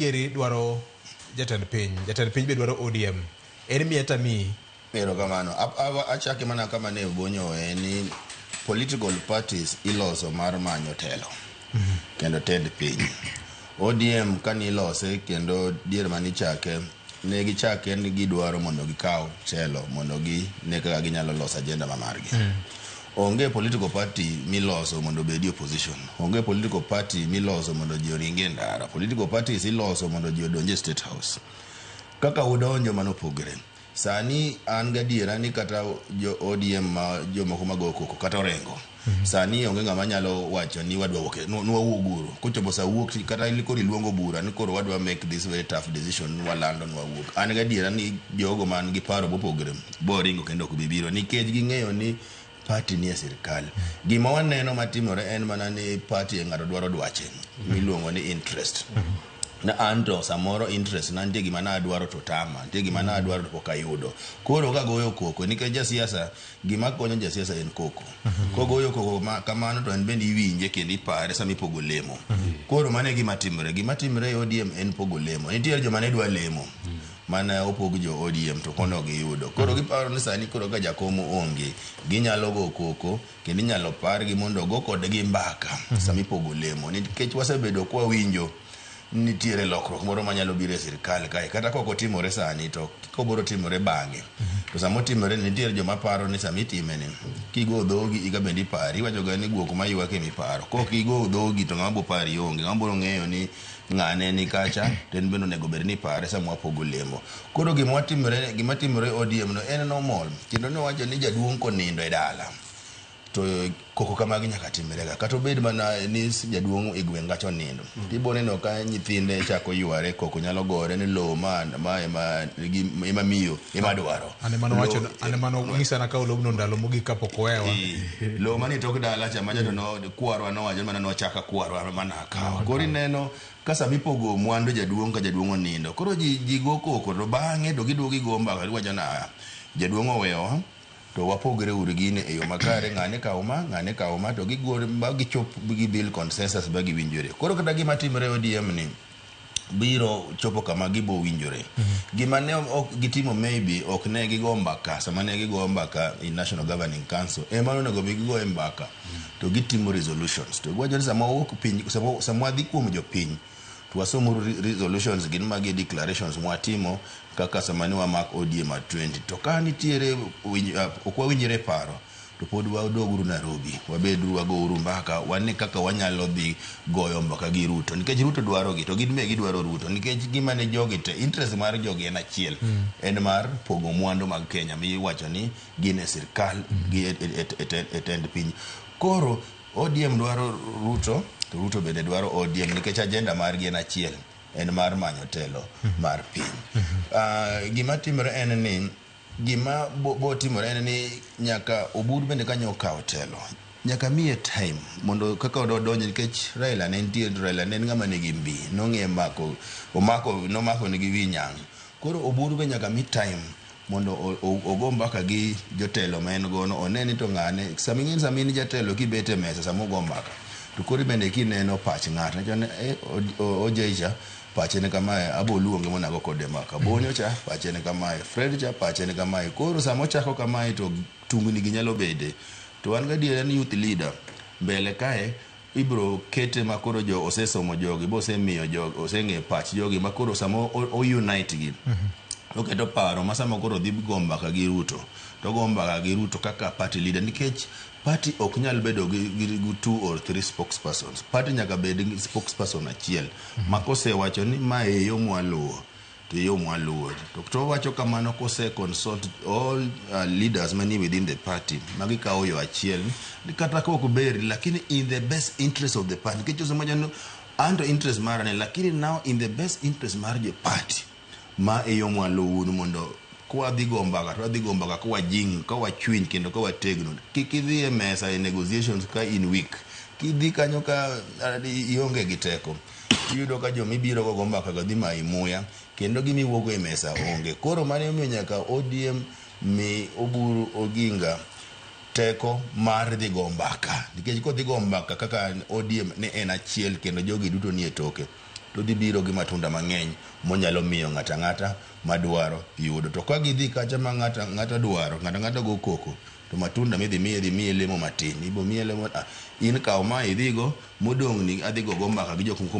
Yeri dwaro jatend piny be dwaro ODM. En mieta mi. Pero kamano, achake mana kama ne bonyo ni political parties iloso mar manyo telo. Kendo tend piny. ODM kani ilose kendo dier mani chake ne gichake ni gidwaro mondo gikaw telo mondo gi ne kaka ginyalo loso agenda mamargi. Onge political party miloso mondo bedi opposition. Onge political party miloso mondo ji oringe ndara. Political parties iloso mondo ji odonje State House. Kaka udonjo manopogre. Sani an gadiera ni kata jo ODM ma jo moko mago koko kata orengo. Sani onge ngama nyalo wacho ni wadwa woke nwa wuoguru. Kochopo sa wuok kata ilikori luongo bura ni koro wadwa make this very tough decision nwa lando nwa wuok. An gadiera ni jogo man gi paro mopogre boringo kendo ok bibiro nikech ging'eyo ni party ni sirkal. Gima waneno matimore en mana ni party ng'ato dwaro dwache miluongo ni interest. Na anto samoro interest na ntie gima na dwaro to tama, ntie gima na dwaro to pokayudo. Koro ka goyo koko nikech jasiasa gima konyo jasiasa en koko. Ko goyo koko kamano to en bendi iwinje kendo ipare sama ipogo lemo. Koro mane gima timre ODM en pogo lemo. Nitie joma ne dwa lemo. Mana opog jo ODM to kono giyudo. Koro giparo ni sani koro ka jakomo onge ginyalo go koko kendo inyalo pargi mondo go kodgi mbaka sama ipogo lemo. Nikech wasebedo kwa winjo nitiere lokruok moro manyalo biro e sirkal kae kata koko timore sani to koboro timore bang'e to samo timore nitiere joma paro ni sami time ni kigo dhogi iga bendi pari wacho ga ni guok mayuak e miparo kok igo dhogi to ng'ama bo pari onge ng'ama biro ng'eyo ni ng'ane ni kacha ten bendo nego bed ni pare sama wapogo lemo. Koro gima timore ODM no en normal kendo no wacho ni jaduong' konindo e dala to koko kamagi nyaka timrega kata obed mana ni jaduong' e gweng' gacho nindo tibone no ka nyithinde chako yware koko nyalo gore ni lo ema miyo ema dwaro ane mano ng'isa na ka olobno ndalo mogik kapok owewa lo mani tok dala cha maja to no kwarwa no wacho mana no chaka kwarwa mana akawa kori neno kasa mipogo mwandu jaduong' ka jaduong' onindo koro ji go koko to bang'e to giduogi go mbaka wacho na jaduong' owewa to wapogre urigine e yo makare ng'ane kawo ma to gigore ba gichop gi bill consensus ba giwinjore. Koro kata gima timre ODM ni biro chopo kama gibo winjore. Gima ne gitimo maybe ok ne gigo mbaka sama ne gigo mbaka in National Governing Council emano nego gigo mbaka to gitimo resolutions to gwajo sama wuok piny sama dhi kuom jopiny to wasomo resolutions gin magi declarations mwatimo kaka samani wa mark ODM at 20 to ka nitiere okwa winjire paro to pod wadoguru Nairobi wabedru wagouru mbaka wane kaka wanyalo dhi goyo mbaka gi Ruto nikech Ruto dwaro gi to gin me gidwaro Ruto nikech gima ne jogi te interest mar jogi en achiel en mar pogo mwandu mag Kenya mi wacho ni gin e sirkal gi etend piny. Koro ODM dwaro Ruto to Ruto bende dwaro ODM nikech agenda margi en achiel en mar manyo telo mar piny. Gima timore en ni gima bo timore en ni nyaka Oburu bende kanyo kawo telo nyaka miye time mondo kaka odonje nikech Raila ne ng'ama nigi mbi nong'e nomako nigi winyang'. Koro Oburu be nyaka mi time mondo ogo mbaka gi jotelo ma en gono oneni to ng'ane samini jatelo kibete mesa samo go mbaka to kori bende kineno pach ng'at ne ojeja pache ne kamae aboluonge monago kode maka bonyo cha pache ne kamae Fred cha pache ne kamae. Koro samo chako kamae to tungni gi nyalo bede to an gadiera ni youth leader mbele kae ibro kete makoro jo osesomo jogi bosemiyo jogi oseng'e pach jogi makoro samo o unite gi oketo paro masama koro dhi gomba ka gi Ruto to gomba ka gi Ruto kaka party leader nikech party ok nyal bedo gi 2 or 3 spokespersons. Party nyaka bed gi spokesperson achiel makose wacho ni ma e yo mwaluo to yo mwaluo to wacho kamano kose consult all leaders many within the party magikawo yo achiel ni kata ko kuberi lakini in the best interest of the party kicho somoja no and interest marane lakini now in the best interest mar the party ma e yo mwaluo mondo kwa dhigo mbaka kwa jing kwa chwin kendo kwa tegno kikidhi e mesa e negotiations ka in week kidhi kanyo ka ionge giteko yudo ka jo mibiro go mbaka ga dhi mai muya kendo gimi wuogo e mesa onge. Koro mane omiyo nyaka ODM mi Oburu Oginga teko mar dhi go mbaka nikech ko dhi go mbaka kaka ODM ne en achiel kendo jogi duto nie toke to dhi biro gi matunda mang'eny monyalo miyo ng'ata ng'ata madwaro yudo. To ka gidhi kacha ma ng'ata dwaro, ng'ata go koko, to matunda midhi miye lemo matin. Ibo miye lemo, in kaw ma idhigo, modong' ni adhi go mbaka gi jok moko